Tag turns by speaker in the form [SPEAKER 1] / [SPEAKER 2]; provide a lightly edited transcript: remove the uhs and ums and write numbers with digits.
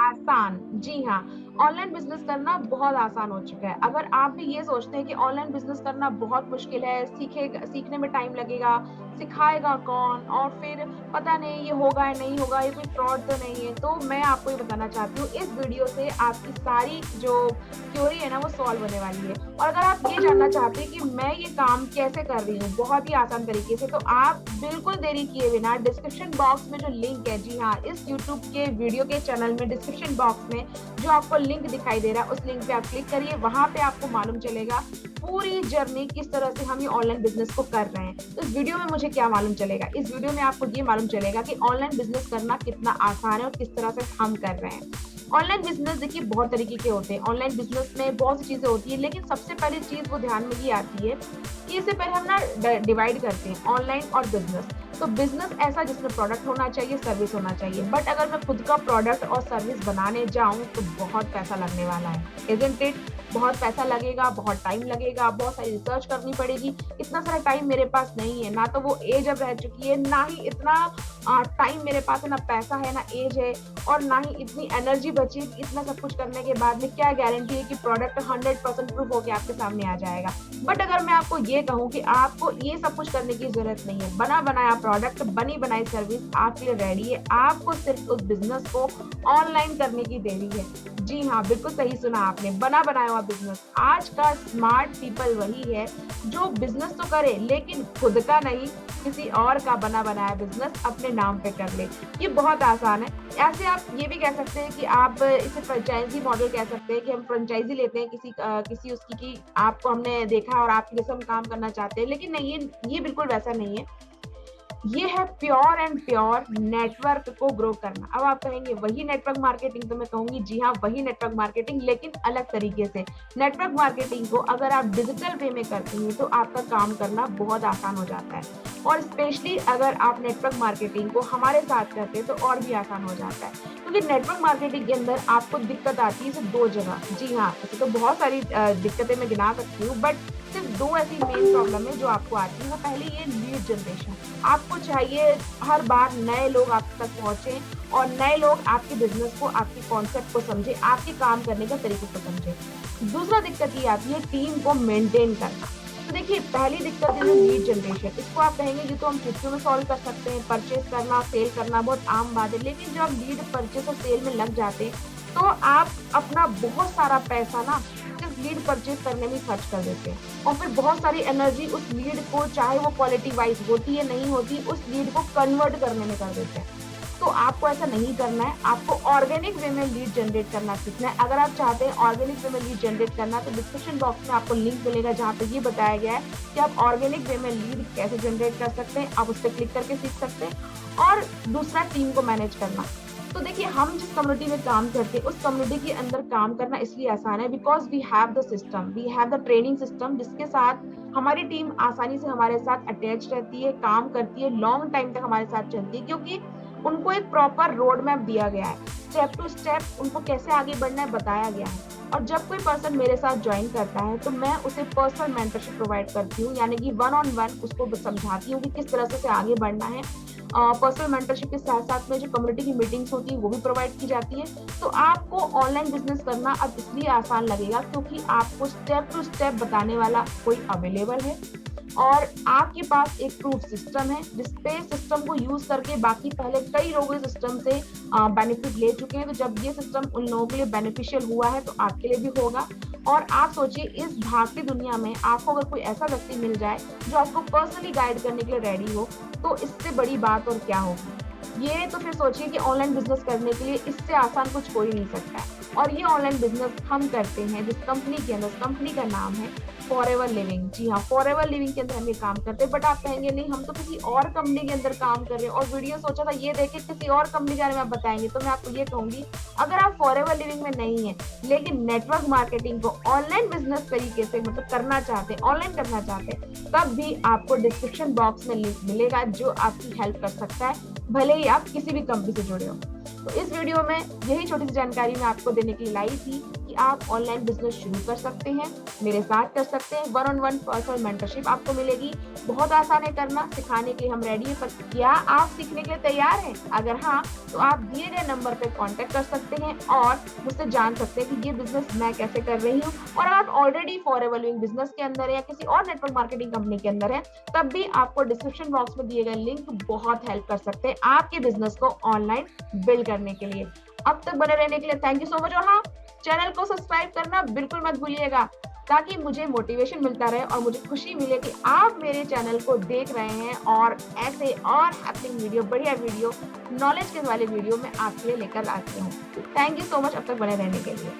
[SPEAKER 1] आसान, जी हाँ, online business करना बहुत आसान हो चुका है। अगर आप भी ये सोचते हैं कि ऑनलाइन बिज़नेस करना बहुत मुश्किल है, सीखने में टाइम लगेगा, सिखाएगा कौन और फिर पता नहीं ये होगा या नहीं होगा, ये कोई फ्रॉड तो नहीं है, तो मैं आपको ये बताना चाहती हूँ, इस वीडियो से आपकी सारी जो थ्योरी है ना, वो सॉल्व होने वाली है। और अगर आप ये जानना चाहते हैं कि मैं ये काम कैसे कर रही हूँ, बहुत ही आसान तरीके से, तो आप बिल्कुल देरी किए बिना डिस्क्रिप्शन बॉक्स में जो लिंक है, जी हाँ, इस यूट्यूब के वीडियो के चैनल में डिस्क्रिप्शन बॉक्स में जो आपको लिंक दिखाई दे रहा है, उस लिंक पे आप क्लिक करिए, वहाँ पे आपको मालूम चलेगा पूरी जर्नी किस तरह से हम ये ऑनलाइन बिज़नेस को कर रहे हैं। तो इस वीडियो में मुझे क्या मालूम चलेगा? इस वीडियो में आपको ये मालूम चलेगा कि ऑनलाइन बिज़नेस करना कितना आसान है और किस तरह से हम कर रहे हैं। ऑनलाइन बिज़नेस देखिए बहुत तरीके के होते हैं। ऑनलाइन बिज़नेस में बहुत सी चीज़ें होती हैं, लेकिन सबसे पहली चीज़ वो ध्यान में ये आती है कि इससे पहले हम ना डिवाइड करते हैं ऑनलाइन और बिज़नेस। तो बिज़नेस ऐसा जिसमें प्रोडक्ट होना चाहिए, सर्विस होना चाहिए। बट अगर मैं खुद का प्रोडक्ट और सर्विस बनाने जाऊँ तो बहुत पैसा लगने वाला है, इज़न्ट इट? बहुत पैसा लगेगा, बहुत टाइम लगेगा, बहुत सारी रिसर्च करनी पड़ेगी। इतना सारा टाइम मेरे पास नहीं है, ना तो वो एज अब रह चुकी है, ना ही इतना टाइम मेरे पास है, ना पैसा है, ना एज है और ना ही इतनी एनर्जी बची है कि इतना सब कुछ करने के बाद में क्या गारंटी है कि प्रोडक्ट 100% प्रूफ होके आपके सामने आ जाएगा। बट अगर मैं आपको ये कहूँ कि आपको ये सब कुछ करने की ज़रूरत नहीं है, बना बनाया प्रोडक्ट, बनी बनाई सर्विस आपके लिए रेडी है, आपको सिर्फ उस बिज़नेस को ऑनलाइन करने की देरी है। जी हाँ, बिल्कुल सही सुना आपने, बना बनाया हुआ बिज़नेस। आज का स्मार्ट पीपल वही है जो बिज़नेस तो करे लेकिन खुद का नहीं, किसी और का बना बनाया बिज़नेस अपने नाम पे कर ले। ये बहुत आसान है। ऐसे आप ये भी कह सकते हैं कि आप इसे फ्रेंचाइज़ी मॉडल कह सकते हैं कि हम फ्रेंचाइज़ी लेते हैं किसी उसकी कि आपको हमने देखा और आपके जैसे हम काम करना चाहते हैं। लेकिन नहीं, ये बिल्कुल वैसा नहीं है। ये है प्योर एंड प्योर नेटवर्क को ग्रो करना। अब आप कहेंगे वही नेटवर्क मार्केटिंग, तो मैं कहूँगी जी हाँ, वही नेटवर्क मार्केटिंग लेकिन अलग तरीके से। नेटवर्क मार्केटिंग को अगर आप डिजिटल वे में करती हैं तो आपका काम करना बहुत आसान हो जाता है और स्पेशली अगर आप नेटवर्क मार्केटिंग को हमारे साथ करते हैं तो और भी आसान हो जाता है। क्योंकि नेटवर्क मार्केटिंग के अंदर आपको दिक्कत आती है सिर्फ 2 जगह। जी हाँ, ऐसे तो बहुत सारी दिक्कतें मैं गिना सकती हूँ बट सिर्फ 2 ऐसी मेन प्रॉब्लम है जो आपको आती है। वो पहली ये लीड जनरेशन। आपको चाहिए हर बार नए लोग आप तक पहुँचे और नए लोग आपके बिज़नेस को, आपके कॉन्सेप्ट को समझे, आपके काम करने के तरीके को समझे। दूसरा दिक्कत ये आती है टीम को मेंटेन करना। तो देखिए पहली दिक्कत है लीड जनरेशन। इसको आप कहेंगे ये तो हम चुटकियों में सॉल्व कर सकते हैं, परचेज़ करना, सेल करना बहुत आम बात है। लेकिन जब आप लीड, परचेज़ और सेल में लग जाते हैं, तो आप अपना बहुत सारा पैसा ना सिर्फ लीड परचेज़ करने में खर्च कर देते हैं और फिर बहुत सारी एनर्जी उस लीड को, चाहे वो क्वालिटी वाइज़ होती है नहीं होती, उस लीड को कन्वर्ट करने में कर देते हैं। तो आपको ऐसा नहीं करना है, आपको ऑर्गेनिक वे में लीड जनरेट करना सीखना है। अगर आप चाहते हैं ऑर्गेनिक वे में लीड जनरेट करना तो डिस्क्रिप्शन बॉक्स में आपको लिंक मिलेगा जहाँ पे ये बताया गया है कि आप ऑर्गेनिक वे में लीड कैसे जनरेट कर सकते हैं। आप उस पर क्लिक करके सीख सकते हैं। और दूसरा, टीम को मैनेज करना। तो देखिए हम जिस कम्युनिटी में काम करते हैं उस कम्युनिटी के अंदर काम करना इसलिए आसान है because we have the system, we have the training system जिसके साथ हमारी टीम आसानी से हमारे साथ अटैच रहती है, काम करती है, लॉन्ग टाइम तक हमारे साथ चलती है क्योंकि उनको एक प्रॉपर रोड मैप दिया गया है। स्टेप टू स्टेप उनको कैसे आगे बढ़ना है बताया गया है। और जब कोई पर्सन मेरे साथ ज्वाइन करता है तो मैं उसे पर्सनल मेंटरशिप प्रोवाइड करती हूँ, यानी कि वन ऑन वन उसको समझाती हूँ कि किस तरह से आगे बढ़ना है। पर्सनल मेंटरशिप के साथ साथ में जो कम्युनिटी की मीटिंग्स होती है वो भी प्रोवाइड की जाती है। तो आपको ऑनलाइन बिजनेस करना अब इसलिए आसान लगेगा क्योंकि आपको स्टेप टू स्टेप बताने वाला कोई अवेलेबल है और आपके पास एक प्रूफ सिस्टम है जिसपे सिस्टम को यूज करके बाकी पहले कई लोग इस सिस्टम से बेनिफिट ले चुके हैं। तो जब ये सिस्टम उन लोगों के लिए बेनिफिशियल हुआ है तो आपके लिए भी होगा। और आप सोचिए इस भागती दुनिया में आपको अगर कोई ऐसा व्यक्ति मिल जाए जो आपको पर्सनली गाइड करने के लिए रेडी हो तो इससे बड़ी बात और क्या होगी। ये तो फिर सोचिए कि ऑनलाइन बिजनेस करने के लिए इससे आसान कुछ हो ही नहीं सकता है। और ये ऑनलाइन बिजनेस हम करते हैं जिस कंपनी के अंदर, कंपनी का नाम है फॉरएवर लिविंग। जी हाँ, फॉरएवर लिविंग के अंदर हम ये काम करते हैं। बट आप कहेंगे नहीं हम तो किसी और कंपनी के अंदर काम कर रहे हैं और वीडियो सोचा था ये देखे किसी और कंपनी के बारे में आप बताएंगे। तो मैं आपको ये कहूंगी अगर आप फॉरएवर लिविंग में नहीं है लेकिन नेटवर्क मार्केटिंग को ऑनलाइन बिजनेस तरीके से मतलब करना चाहते हैं, ऑनलाइन करना चाहते हैं, तब भी आपको डिस्क्रिप्शन बॉक्स में लिंक मिलेगा जो आपकी हेल्प कर सकता है, भले ही आप किसी भी कंपनी से जुड़े हो। तो इस वीडियो में यही छोटी सी जानकारी मैं आपको देने के लिए लाई थी कि आप ऑनलाइन बिज़नेस शुरू कर सकते हैं, मेरे साथ कर सकते हैं, one on one personal mentorship आपको मिलेगी। बहुत आसान है करना, सिखाने के लिए हम रेडी हैं, पर क्या आप सीखने के लिए तैयार हैं? अगर हाँ, तो आप दिए गए नंबर पे कॉन्टैक्ट कर सकते हैं और मुझसे जान सकते हैं कि ये बिज़नेस मैं कैसे कर रही हूँ। और आप ऑलरेडी फॉरएवर लिविंग बिज़नेस के अंदर है या किसी और नेटवर्क मार्केटिंग कंपनी के अंदर है, तब भी आपको डिस्क्रिप्शन बॉक्स में दिए गए लिंक बहुत हेल्प कर सकते हैं आपके बिज़नेस को ऑनलाइन बिल्ड करने के लिए। अब तक बने रहने के लिए थैंक यू सो मच। और हाँ, चैनल को सब्सक्राइब करना बिल्कुल मत भूलिएगा, ताकि मुझे मोटिवेशन मिलता रहे और मुझे खुशी मिले कि आप मेरे चैनल को देख रहे हैं और ऐसे और हैपनिंग वीडियो, बढ़िया वीडियो, नॉलेज के वाले वीडियो मैं आपके लिए लेकर आती हूँ। थैंक यू सो मच अब तक बने रहने के लिए।